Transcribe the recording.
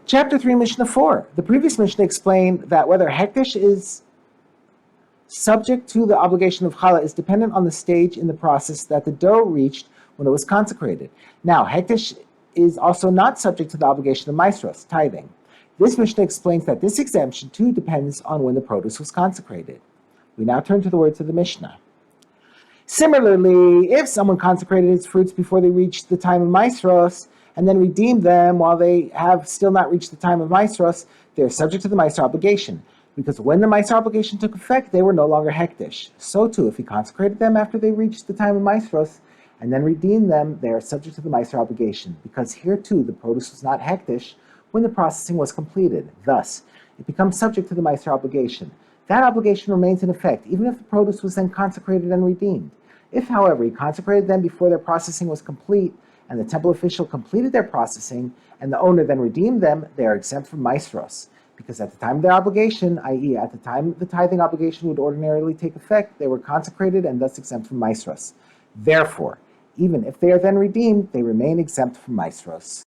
Chapter 3, Mishnah 4. The previous Mishnah explained that whether hektish is subject to the obligation of Challah is dependent on the stage in the process that the dough reached when it was consecrated. Now, hektish is also not subject to the obligation of maasros, tithing. This Mishnah explains that this exemption too depends on when the produce was consecrated. We now turn to the words of the Mishnah. Similarly, if someone consecrated his fruits before they reached the time of maasros and then redeemed them while they have still not reached the time of maasros, they are subject to the maaser obligation, because when the maaser obligation took effect, they were no longer hektish. So too, if he consecrated them after they reached the time of maasros and then redeemed them, they are subject to the maaser obligation, because here too the produce was not hektish when the processing was completed. Thus, it becomes subject to the maaser obligation. That obligation remains in effect, even if the produce was then consecrated and redeemed. If, however, he consecrated them before their processing was complete, and the temple official completed their processing, and the owner then redeemed them, they are exempt from maasros, because at the time of their obligation, i.e. at the time the tithing obligation would ordinarily take effect, they were consecrated and thus exempt from maasros. Therefore, even if they are then redeemed, they remain exempt from maasros.